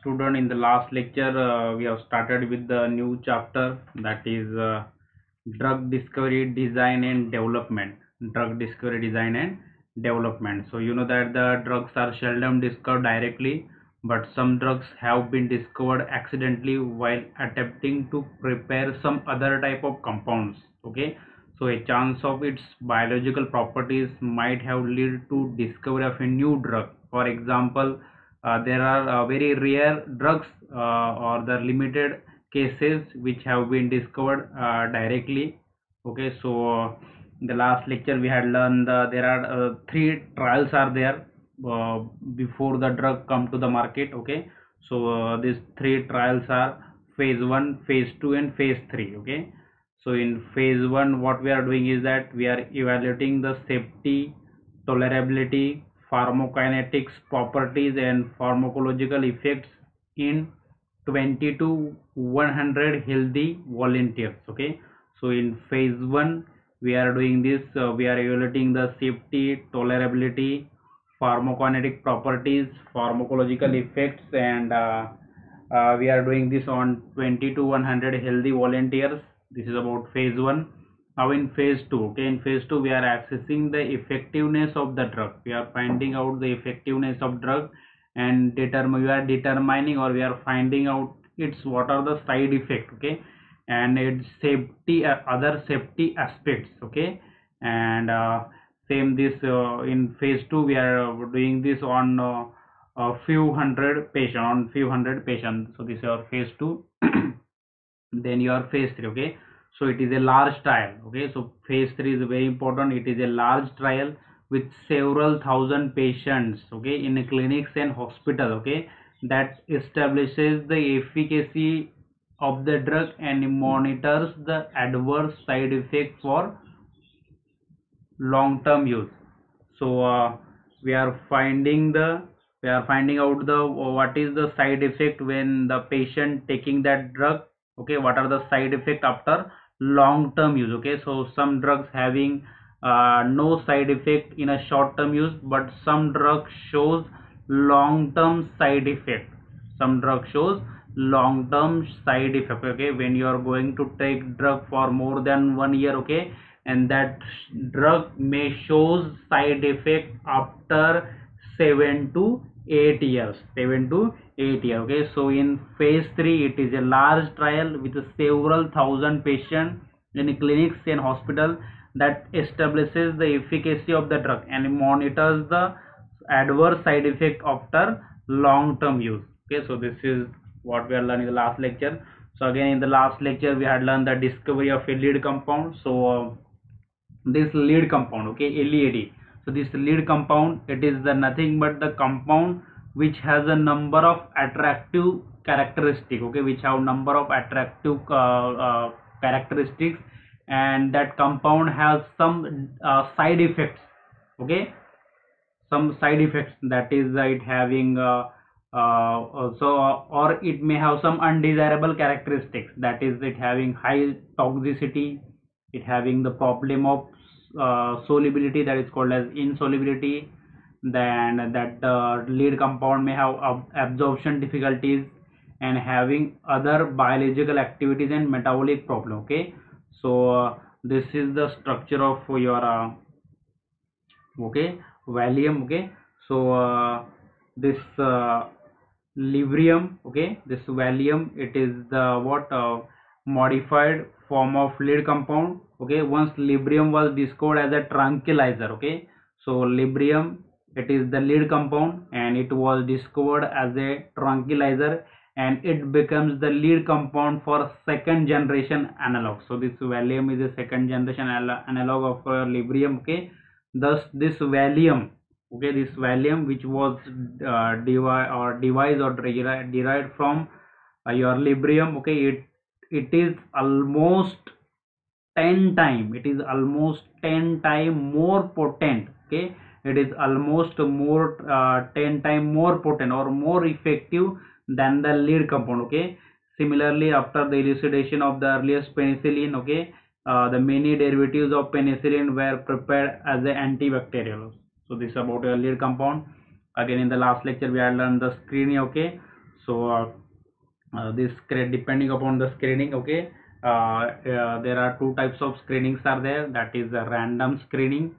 Student, in the last lecture, we have started with the new chapter, that is drug discovery, design, and development. Drug discovery, design, and development. So, you know that the drugs are seldom discovered directly, but some drugs have been discovered accidentally while attempting to prepare some other type of compounds. Okay, so a chance of its biological properties might have led to discovery of a new drug. For example, there are very rare drugs or the limited cases which have been discovered directly. Okay, in the last lecture we had learned there are three trials are there uh, before the drug come to the market. Okay, these three trials are phase 1, phase 2, and phase 3. Okay, so in phase 1 what we are doing is that we are evaluating the safety, tolerability, pharmacokinetics properties, and pharmacological effects in 20 to 100 healthy volunteers. Okay, so in phase 1 we are doing this, we are evaluating the safety, tolerability, pharmacokinetic properties, pharmacological effects, and we are doing this on 20 to 100 healthy volunteers. This is about phase 1. Now in phase 2, okay, in phase 2 we are assessing the effectiveness of the drug. We are finding out the effectiveness of drug, and we are determining, or we are finding out its what are the side effects. Okay, and its safety, other safety aspects. Okay, and same this in phase 2 we are doing this on a few hundred patients. So this is our phase 2. Then your phase 3. Okay, so it is a large trial. Okay, so phase 3 is very important. It is a large trial with several thousand patients, okay, in clinics and hospital. Okay, that establishes the efficacy of the drug and monitors the adverse side effects for long term use. So we are finding the we are finding out the what is the side effect when the patient taking that drug. Okay, what are the side effect after long term use. Okay, so some drugs having no side effect in a short term use, but some drug shows long term side effect. Some drug shows long term side effect. Okay, when you are going to take drug for more than 1 year. Okay, and that drug may shows side effect after 7 to 8 years. 7 to 8 years. Okay, so in phase 3 it is a large trial with several thousand patients in clinics and hospital, that establishes the efficacy of the drug and monitors the adverse side effect after long term use. Okay, so this is what we are learning in the last lecture. So again, in the last lecture we had learned the discovery of a lead compound. This lead compound, okay, lead, so this lead compound, it is the nothing but the compound which has a number of attractive characteristics. Okay, which have number of attractive characteristics, and that compound has some side effects. Okay, some side effects, that is it having also, or it may have some undesirable characteristics, that is it having high toxicity, it having the problem of solubility, that is called as insolubility. Then that lead compound may have absorption difficulties and having other biological activities and metabolic problem. Okay, this is the structure of your okay, valium. Okay, this librium, okay, this valium, it is the what modified form of lead compound. Okay, once librium was discovered as a tranquilizer. Okay, so librium, it is the lead compound and it was discovered as a tranquilizer, and it becomes the lead compound for second generation analog. So this valium is a second generation analog of librium. Okay, thus this valium, okay, this valium which was devised or derived from your librium. Okay, it is almost 10 time, it is almost 10 time more potent. Okay, it is almost more 10 time more potent or more effective than the lead compound. Okay, similarly, after the elucidation of the earliest penicillin, okay, the many derivatives of penicillin were prepared as an antibacterial. So this is about a lead compound. Again, in the last lecture we had learned the screening. Okay, so this depending upon the screening. Okay, there are two types of screenings are there, that is a random screening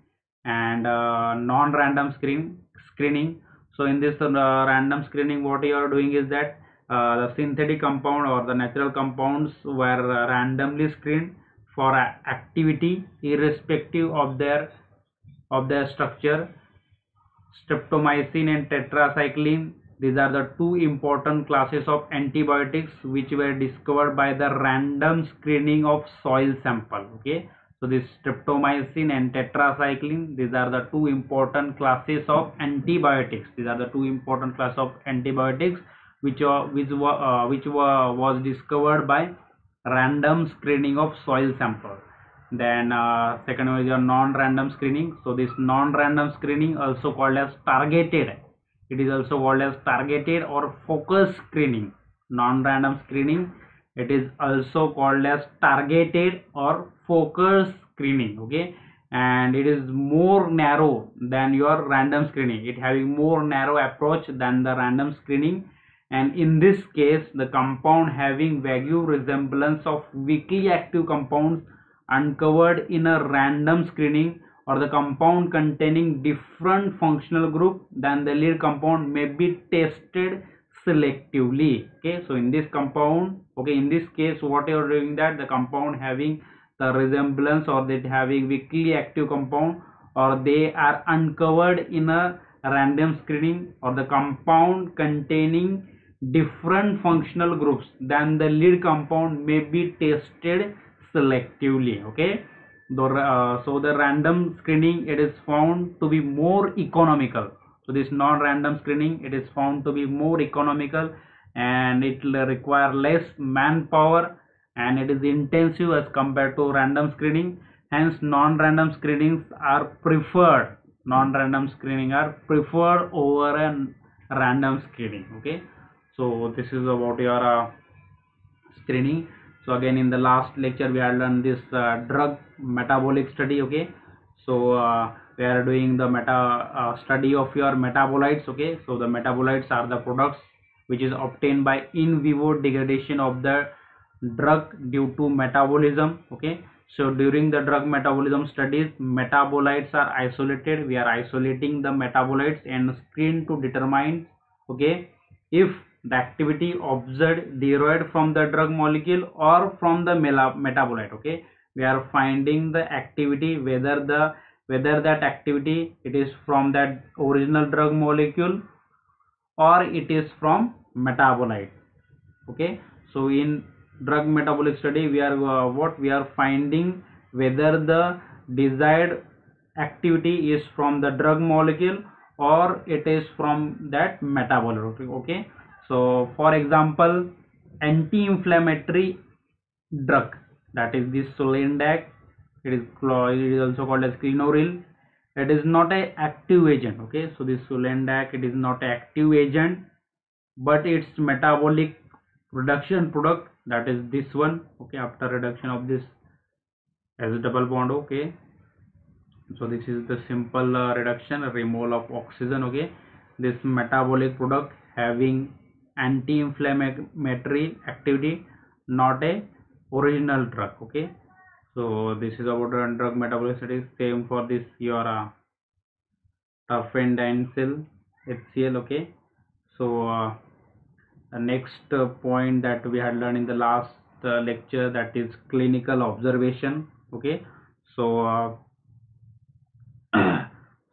and non-random screening. So in this random screening, what you are doing is that the synthetic compound or the natural compounds were randomly screened for activity irrespective of their structure. Streptomycin and tetracycline, these are the two important classes of antibiotics which were discovered by the random screening of soil sample. Okay, so this streptomycin and tetracycline, these are the two important classes of antibiotics. These are the two important class of antibiotics was discovered by random screening of soil sample. Then second one is your non-random screening. So this non-random screening also called as targeted. It is also called as targeted or focus screening. Non-random screening, it is also called as targeted or focus screening. Okay, and it is more narrow than your random screening. It having more narrow approach than the random screening, and in this case the compound having vague resemblance of weakly active compounds uncovered in a random screening, or the compound containing different functional group than the lead compound may be tested selectively. Okay, so in this compound, okay, in this case what you are doing, that the compound having the resemblance or that having weakly active compound, or they are uncovered in a random screening, or the compound containing different functional groups than the lead compound may be tested selectively. Okay, so the random screening, it is found to be more economical. So this non-random screening, it is found to be more economical, and it will require less manpower, and it is intensive as compared to random screening. Hence non-random screenings are preferred. Non-random screening are preferred over a random screening. Okay, so this is about your screening. So again, in the last lecture we had learned this drug metabolic study. Okay, so we are doing the study of your metabolites. Okay, so the metabolites are the products which is obtained by in vivo degradation of the drug due to metabolism. Okay, so during the drug metabolism studies, metabolites are isolated. We are isolating the metabolites and screen to determine, okay, if the activity observed derived from the drug molecule or from the metabolite. Okay, we are finding the activity, whether that activity it is from that original drug molecule or it is from metabolite. Okay, so in drug metabolic study we are what we are finding, whether the desired activity is from the drug molecule or it is from that metabolite. Okay, so for example, anti-inflammatory drug, that is this Sulindac, it is also called as Clinoril. It is not a active agent. Okay, so this Sulindac, it is not an active agent, but its metabolic reduction product, that is this one. Okay, after reduction of this as double bond. Okay, so this is the simple reduction, removal of oxygen. Okay, this metabolic product having anti-inflammatory activity, not a original drug. Okay, so this is about drug metabolic studies. Same for this your terfendicyl HCl. Okay, so the next point that we had learned in the last lecture, that is clinical observation. Okay, so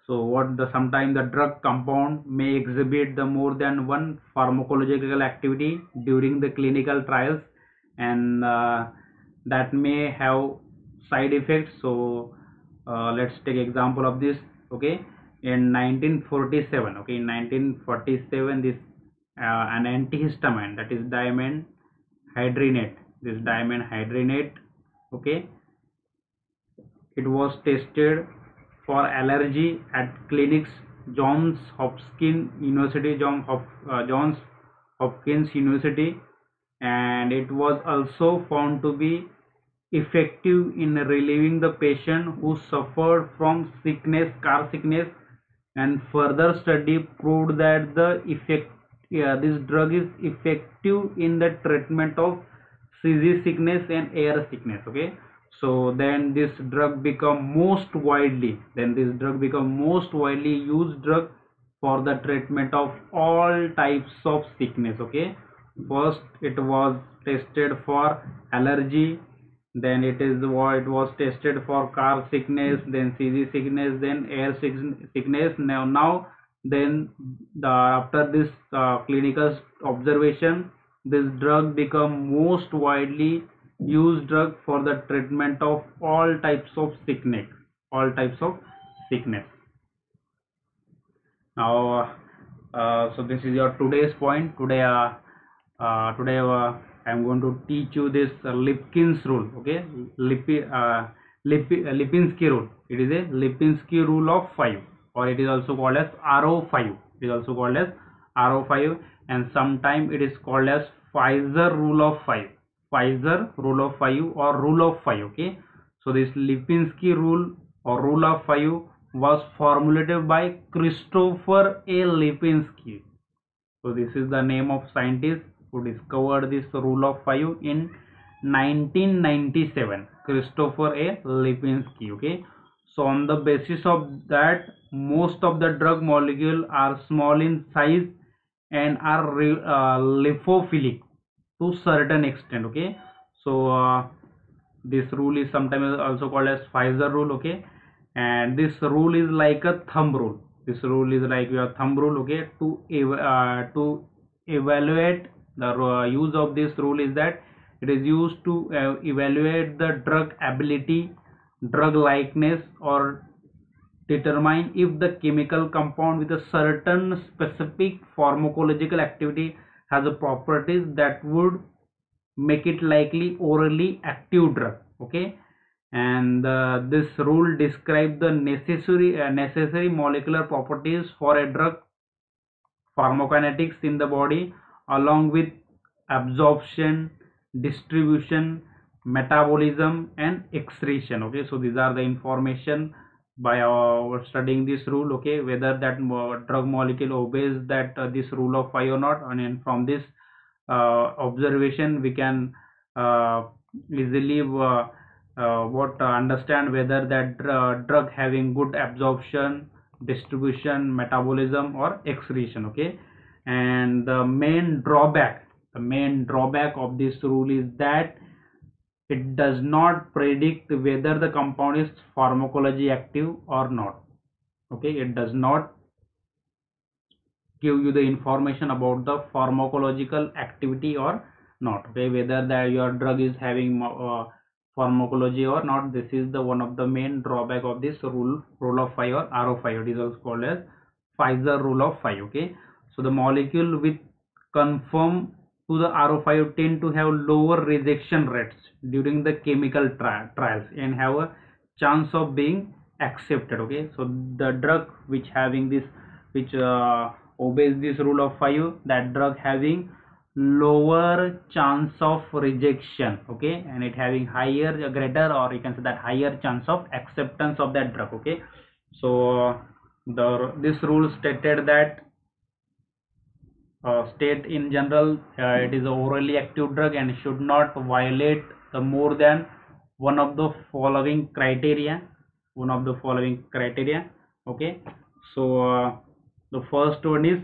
so what the sometimes the drug compound may exhibit the more than one pharmacological activity during the clinical trials, and that may have side effects. So let's take example of this. Okay, in 1947, okay, in 1947, this an antihistamine, that is dimenhydrinate, this dimenhydrinate, okay, it was tested for allergy at clinics Johns Hopkins University, Johns Hopkins University, and it was also found to be effective in relieving the patient who suffered from sickness, car sickness, and further study proved that this drug is effective in the treatment of seasickness and air sickness. Okay, so then this drug become most widely used drug for the treatment of all types of sickness. Okay, first it was tested for allergy, then it was tested for car sickness, then sea sickness, then air sickness. Now then after this clinical observation, this drug become most widely used drug for the treatment of all types of sickness. Now so this is your today's point. Today I'm going to teach you this Lipkin's rule. Okay, Lipinski rule. It is a Lipinski rule of 5, or it is also called as RO5. It is also called as RO5, and sometimes it is called as Pfizer rule of 5. Pfizer rule of 5 or rule of 5. Okay, so this Lipinski rule or rule of 5 was formulated by Christopher A. Lipinski. So this is the name of scientist who discovered this rule of 5 in 1997, Christopher A. Lipinski. Okay, so on the basis of that, most of the drug molecules are small in size and are lipophilic to certain extent. Okay, so this rule is sometimes also called as Pfizer rule. Okay, and this rule is like a thumb rule. This rule is like your thumb rule. Okay, to evaluate the use of this rule is that it is used to evaluate the drug ability, drug likeness, or determine if the chemical compound with a certain specific pharmacological activity has a properties that would make it likely orally active drug. Okay, and this rule describes the necessary molecular properties for a drug pharmacokinetics in the body, along with absorption, distribution, metabolism, and excretion. Okay, so these are the information by studying this rule. Okay, whether that drug molecule obeys that this rule of 5 or not, and then from this observation we can easily understand whether that drug having good absorption, distribution, metabolism, or excretion. Okay, and the main drawback of this rule is that it does not predict whether the compound is pharmacology active or not. Okay, it does not give you the information about the pharmacological activity or not. Okay, whether that your drug is having pharmacology or not. This is the one of the main drawback of this rule of 5 or RO5. It is also called as Pfizer rule of 5. Okay, so the molecule with conform to the RO5 tend to have lower rejection rates during the chemical trials and have a chance of being accepted. Okay, so the drug which having this, which obeys this rule of 5, that drug having lower chance of rejection. Okay, and it having higher, greater, or you can say that higher chance of acceptance of that drug. Okay, so this rule stated that state in general it is a orally active drug and should not violate the more than one of the following criteria. Okay, so the first one is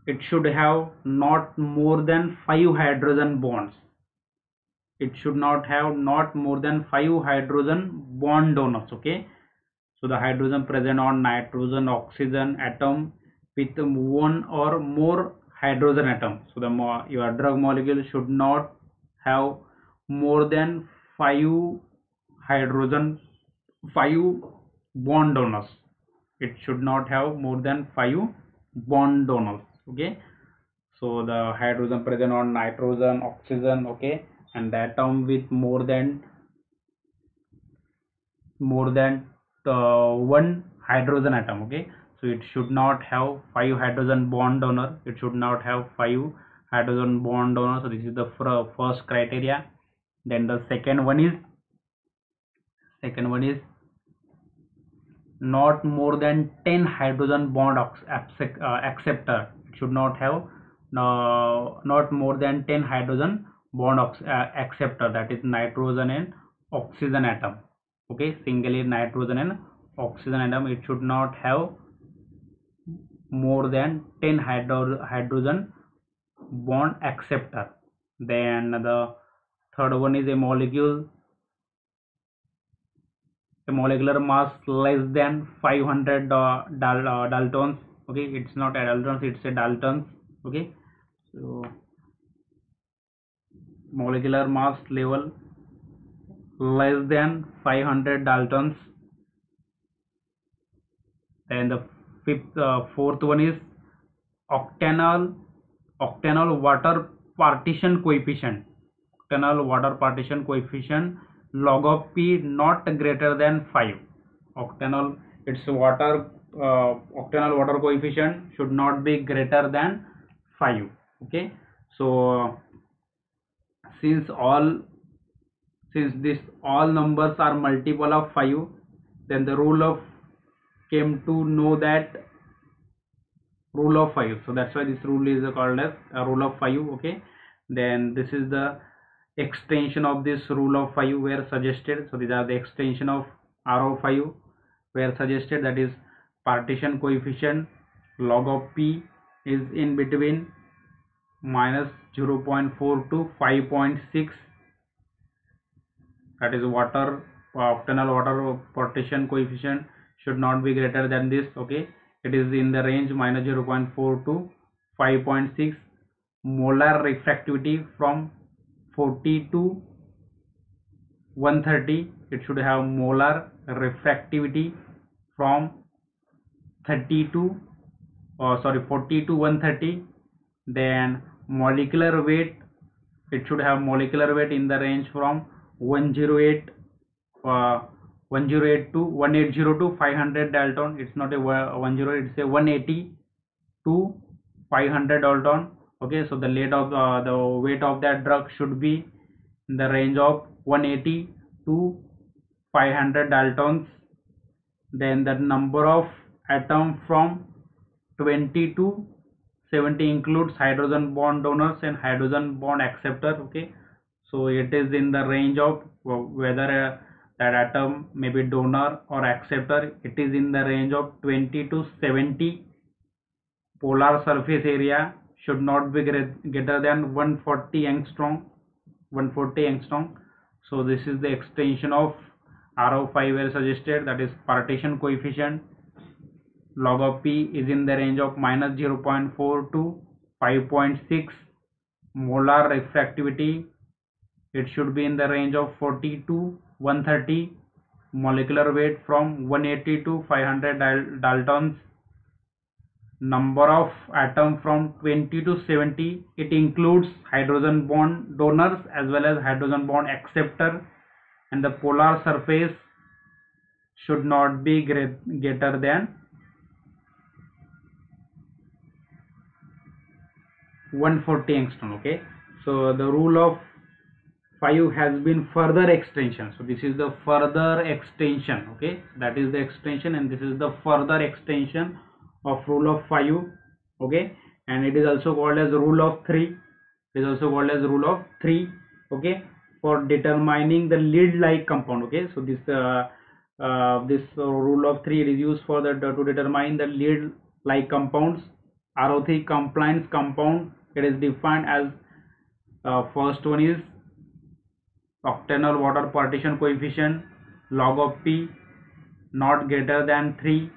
it should have not more than 5 hydrogen bonds. It should not have not more than 5 hydrogen bond donors. Okay, so the hydrogen present on nitrogen oxygen atom with one or more hydrogen atom. So your drug molecule should not have more than 5 hydrogen 5 bond donors. It should not have more than 5 bond donors. Okay, so the hydrogen present on nitrogen oxygen. Okay, and the atom with more than one hydrogen atom. Okay, so it should not have 5 hydrogen bond donor. It should not have 5 hydrogen bond donor. So this is the first criteria. Then the second one is not more than 10 hydrogen bond acceptor. It should not have not more than 10 hydrogen bond acceptor, that is nitrogen and oxygen atom. Okay, singly nitrogen and oxygen atom, it should not have more than 10 hydrogen bond acceptor. Then the third one is a molecular mass less than 500 daltons. Okay, it's not a daltons, it's a daltons. Okay, so molecular mass level less than 500 daltons. Then the fourth one is octanol water partition coefficient. Octanol water partition coefficient log of P not greater than 5. Octanol, its octanol water coefficient should not be greater than 5. Okay, so since this all numbers are multiple of 5, then the rule of came to know that rule of 5. So that's why this rule is called as a rule of 5. Okay, then this is the extension of this rule of 5 were suggested. So these are the extension of R05 were suggested, that is partition coefficient log of P is in between -0.4 to 5.6, that is octanol water partition coefficient should not be greater than this. Okay, it is in the range -0.4 to 5.6. Molar refractivity from 40 to 130, it should have molar refractivity from 40 to 130. Then molecular weight, it should have molecular weight in the range from 108 to 180 to 500 dalton. It's not a 108, it's a 180 to 500 dalton. Okay, so the weight of that drug should be in the range of 180 to 500 daltons. Then the number of atom from 20 to 70 includes hydrogen bond donors and hydrogen bond acceptor. Okay, so it is in the range of whether that atom may be donor or acceptor, it is in the range of 20 to 70. Polar surface area should not be greater than 140 angstrom. So this is the extension of R05 were suggested, that is partition coefficient log of P is in the range of -0.4 to 5.6. Molar refractivity, it should be in the range of 40 to 130. Molecular weight from 180 to 500 daltons. Number of atom from 20 to 70, it includes hydrogen bond donors as well as hydrogen bond acceptor, and the polar surface should not be greater than 140 angstrom. Okay, so the rule of 5 has been further extension. So this is the further extension. Okay, that is the extension, and this is the further extension of rule of 5. Okay, and it is also called as rule of 3. Okay, for determining the lead like compound. Okay, so this rule of 3 is used for to determine the lead like compounds. RO3 compliance compound, it is defined as first one is octanol water partition coefficient log of P not greater than 3,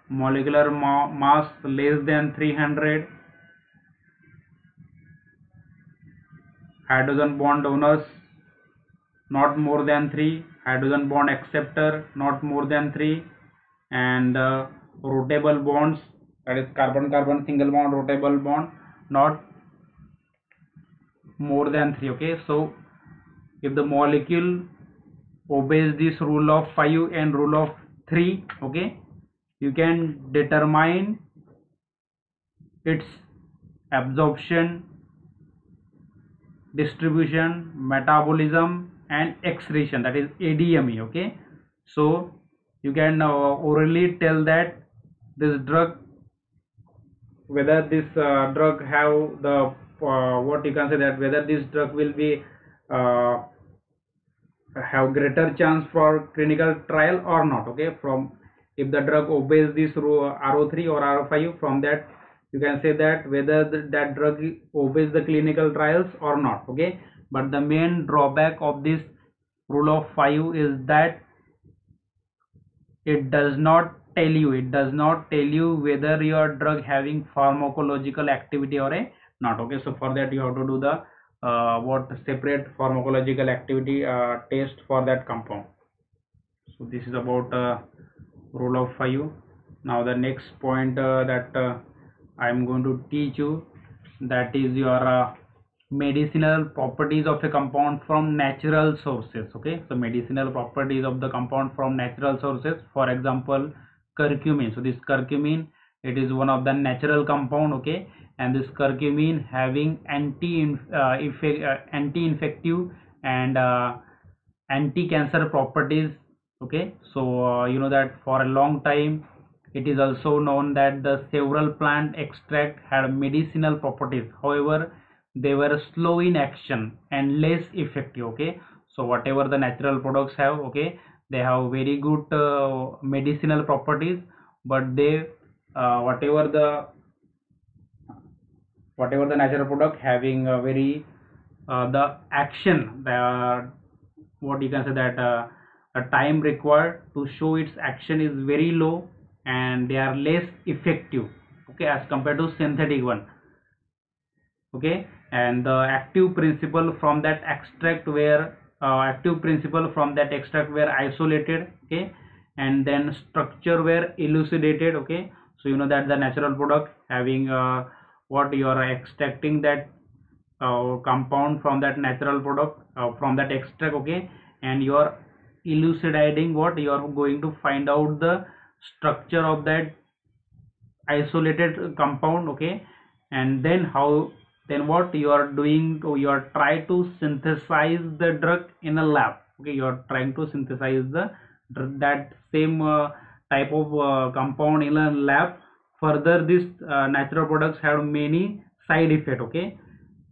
molecular mass less than 300, hydrogen bond donors not more than 3, hydrogen bond acceptor not more than 3, and rotable bonds, that is carbon-carbon single bond rotable bond not more than 3. Okay, so if the molecule obeys this rule of 5 and rule of 3, okay, you can determine its absorption distribution, metabolism, and excretion, that is ADME. Okay, so you can orally tell that this drug, whether this drug have the what you can say, that whether this drug will be uh, have greater chance for clinical trial or not. Okay, from if the drug obeys this RO3 or RO5, from that you can say that whether that drug obeys the clinical trials or not. Okay, but the main drawback of this rule of 5 is that it does not tell you whether your drug having pharmacological activity or a not. Okay, so for that you have to do the what separate pharmacological activity test for that compound. So this is about rule of 5. Now the next point that I am going to teach you, that is your medicinal properties of a compound from natural sources. Okay, so medicinal properties of the compound from natural sources. For example, curcumin. So this curcumin, it is one of the natural compound. Okay, and this curcumin having anti-infective and anti-cancer properties. Okay, so you know that for a long time it is also known that the several plant extract had medicinal properties. However, they were slow in action and less effective. Okay, so whatever the natural products have, okay, they have very good medicinal properties, but they whatever the natural product having a very the action, the what you can say, that a time required to show its action is very low, and they are less effective, okay, as compared to synthetic one. Okay, and the active principle from that extract were isolated. Okay, and then structure were elucidated. Okay, so you know that the natural product having what you are extracting, that compound from that natural product, from that extract. Okay, and you are elucidating what you are going to find out the structure of that isolated compound. Okay, and then how, then what you are doing, you are trying to synthesize the drug in a lab. Okay, you are trying to synthesize that same type of compound in a lab. Further, these natural products have many side effects. Okay,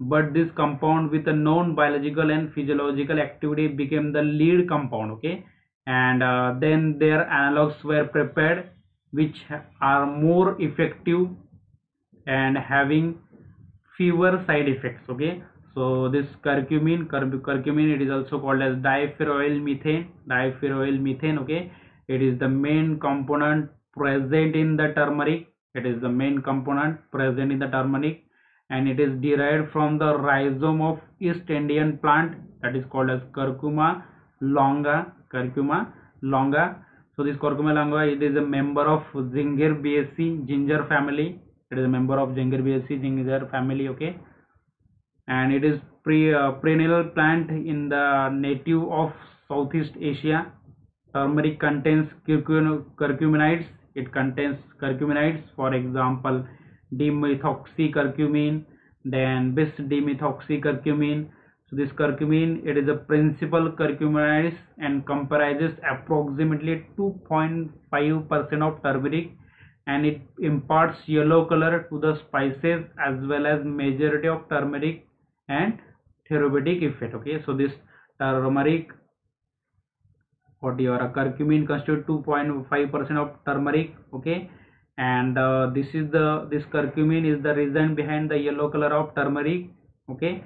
but this compound with a known biological and physiological activity became the lead compound. Okay, and then their analogs were prepared, which are more effective and having fewer side effects. Okay, so this curcumin, it is also called as diferoyl methane. Okay, it is the main component present in the turmeric. It is the main component present in the turmeric, and it is derived from the rhizome of East Indian plant, that is called as curcuma longa. So this curcuma longa, it is a member of Zingiberbaceae ginger family. It is a member of Zingiberbaceae ginger family. Okay, and it is perennial plant in the native of Southeast Asia. Turmeric contains curcuminoids. It contains curcuminoids, for example, dimethoxycurcumin, then bis dimethoxycurcumin. So this curcumin, it is a principal curcuminoid and comprises approximately 2.5% of turmeric, and it imparts yellow color to the spices as well as majority of turmeric and therapeutic effect. Okay, so this turmeric, what your curcumin constitute 2.5% of turmeric. Okay, and this curcumin is the reason behind the yellow color of turmeric. Okay,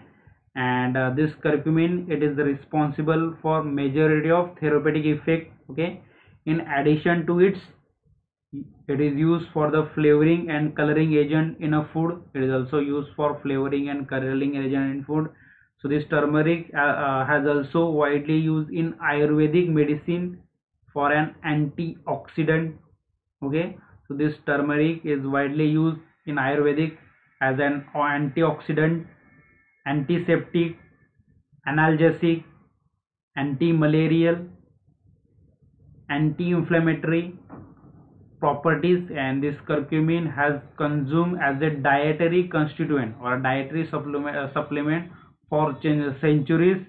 and this curcumin, it is responsible for majority of therapeutic effect. Okay, in addition to it is used for the flavoring and coloring agent in a food. It is also used for flavoring and coloring agent in food. So this turmeric has also widely used in Ayurvedic medicine for an antioxidant. Okay, so this turmeric is widely used in Ayurvedic as an antioxidant, antiseptic, analgesic, anti-malarial, anti-inflammatory properties. And this curcumin has consumed as a dietary constituent or a dietary supplement for centuries,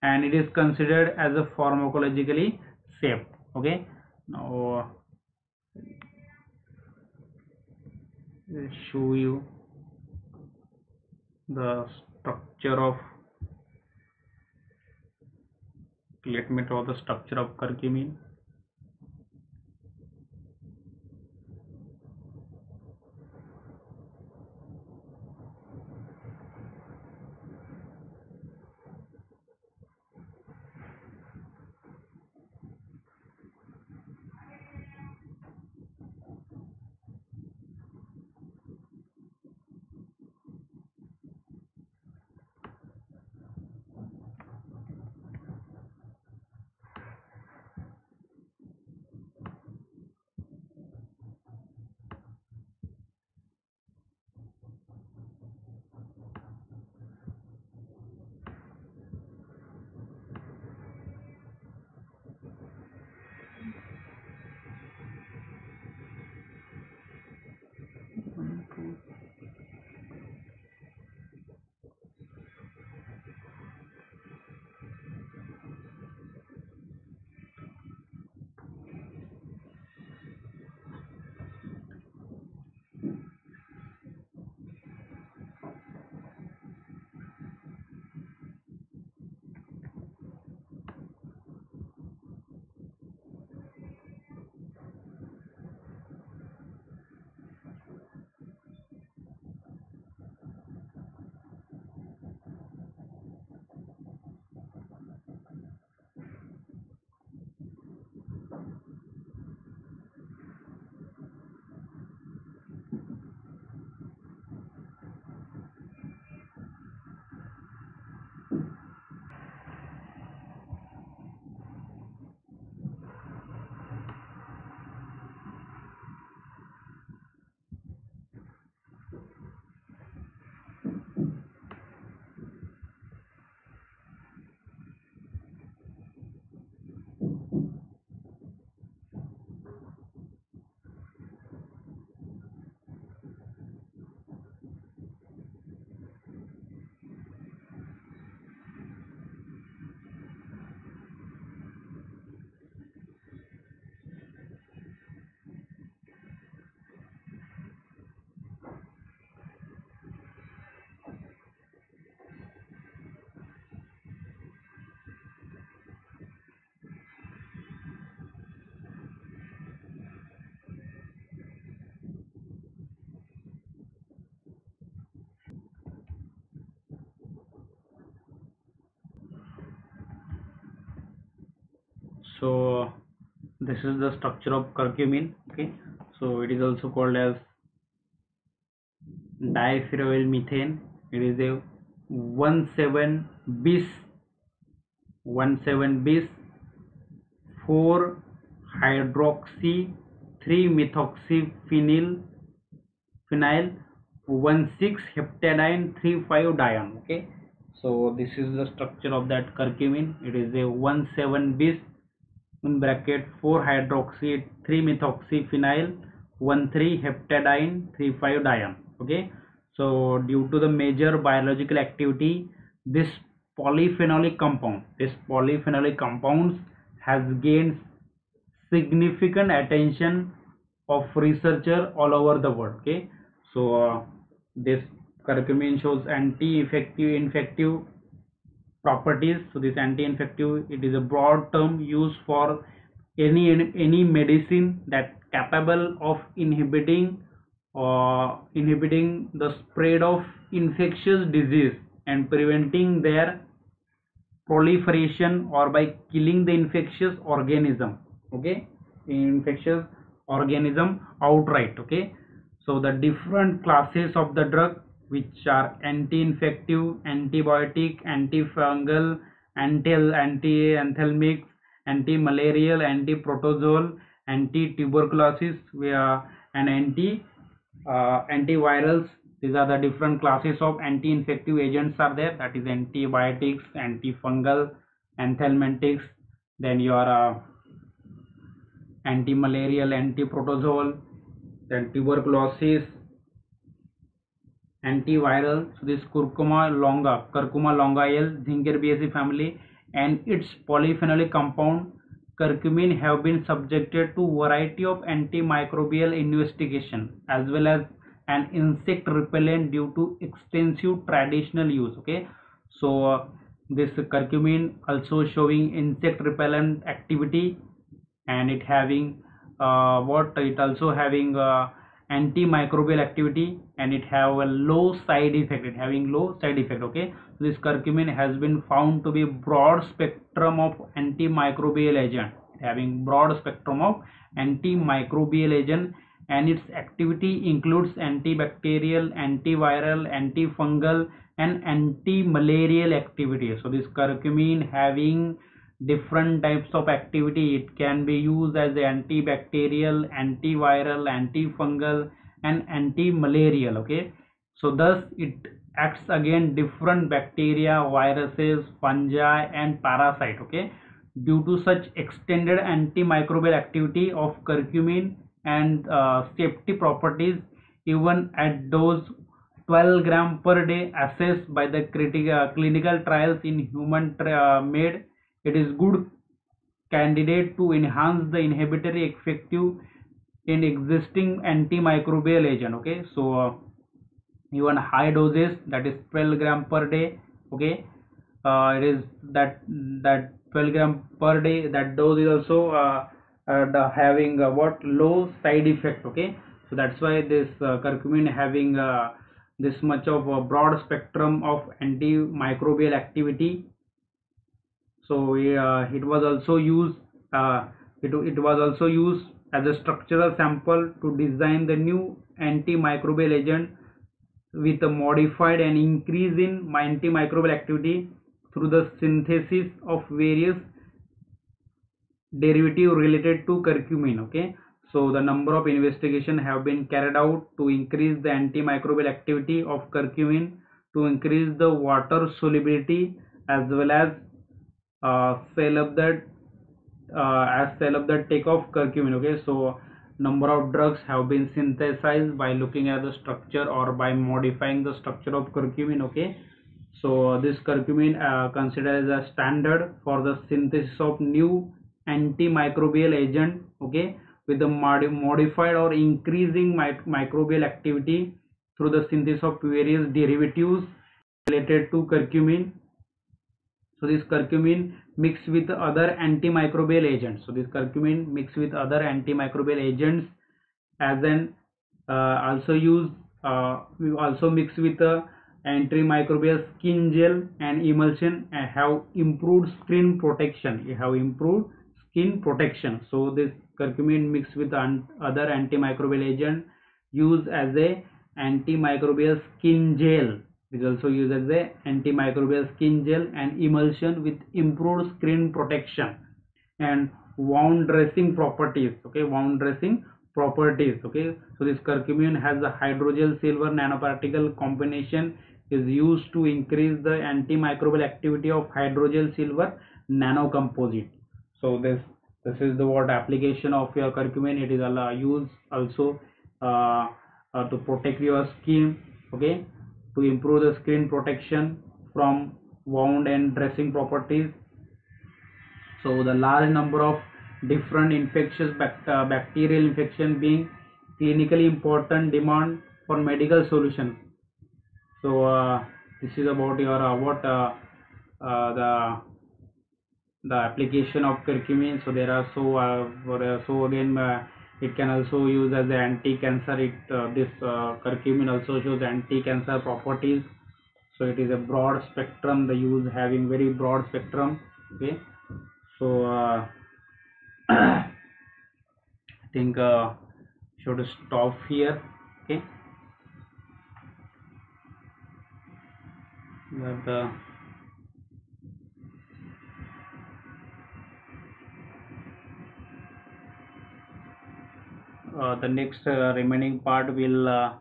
and it is considered as a pharmacologically safe. Okay, now I'll show you the structure of, let me draw the structure of curcumin. So this is the structure of curcumin. Okay, so it is also called as methane. It is a 17 bis 17 bis 4 hydroxy 3 methoxyphenyl phenyl 16 heptadine 35 dione. Okay, so this is the structure of that curcumin. It is a 17 bis in bracket 4 hydroxy 3 methoxyphenyl 13 heptadine 35 dione. Okay, so due to the major biological activity, this polyphenolic compounds has gained significant attention of researcher all over the world. Okay, so this curcumin shows anti-infective properties. So this anti-infective, it is a broad term used for any medicine that capable of inhibiting the spread of infectious disease and preventing their proliferation, or by killing the infectious organism. Okay, infectious organism outright. Okay, so the different classes of the drug, which are anti-infective, antibiotic, antifungal, anti-anthelmic, anti-malarial, anti-protozoal, anti-tuberculosis, and antivirals. These are the different classes of anti-infective agents are there, that is antibiotics, antifungal, anthelmintics, then your anti-malarial, anti-protozoal, then tuberculosis, antiviral. So this curcuma longa Zingiberbaceae family, and its polyphenolic compound curcumin have been subjected to variety of antimicrobial investigation as well as an insect repellent due to extensive traditional use. Okay, so this curcumin also showing insect repellent activity, and it having what it also having antimicrobial activity, and it have a low side effect, it having low side effect. Okay, this curcumin has been found to be broad spectrum of antimicrobial agent, having broad spectrum of antimicrobial agent, and its activity includes antibacterial, antiviral, antifungal, and anti-malarial activity. So this curcumin having different types of activity. It can be used as antibacterial, antiviral, antifungal, and anti-malarial. Okay, so thus it acts against different bacteria, viruses, fungi, and parasite. Okay, due to such extended antimicrobial activity of curcumin and safety properties, even at dose 12 gram per day assessed by the clinical trials in human made, it is good candidate to enhance the inhibitory effective in existing antimicrobial agent. Okay, so even high doses, that is 12 gram per day. Okay, it is that 12 gram per day, that dose is also having what low side effect. Okay, so that's why this curcumin having this much of a broad spectrum of antimicrobial activity. So it was also used it was also used as a structural sample to design the new antimicrobial agent with a modified and increase in antimicrobial activity through the synthesis of various derivative related to curcumin. Okay, so the number of investigation have been carried out to increase the antimicrobial activity of curcumin, to increase the water solubility, as well as cell of the take of curcumin. Okay, so number of drugs have been synthesized by looking at the structure or by modifying the structure of curcumin. Okay, so this curcumin considered as a standard for the synthesis of new antimicrobial agent. Okay, with the modified or increasing microbial activity through the synthesis of various derivatives related to curcumin. So this curcumin mixed with other antimicrobial agents. So this curcumin mixed with other antimicrobial agents as an also use we also mix with antimicrobial skin gel and emulsion, and have improved skin protection. You have improved skin protection. So this curcumin mixed with other antimicrobial agent used as a antimicrobial skin gel, is also used as a antimicrobial skin gel and emulsion with improved skin protection and wound dressing properties. Okay, wound dressing properties. Okay, so this curcumin has a hydrogel silver nanoparticle combination is used to increase the antimicrobial activity of hydrogel silver nanocomposite. So this is the what application of your curcumin. It is used also to protect your skin. Okay, to improve the skin protection from wound and dressing properties. So the large number of different infectious bacterial infection being clinically important demand for medical solutions. So this is about your what the application of curcumin. So there are so again it can also use as an anti-cancer. This curcumin also shows anti-cancer properties. So it is a broad spectrum, the use having very broad spectrum. Okay, so I think should stop here. Okay, the next remaining part will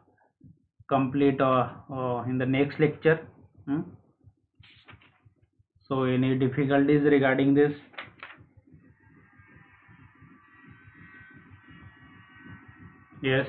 complete in the next lecture. Hmm? So any difficulties regarding this? Yes.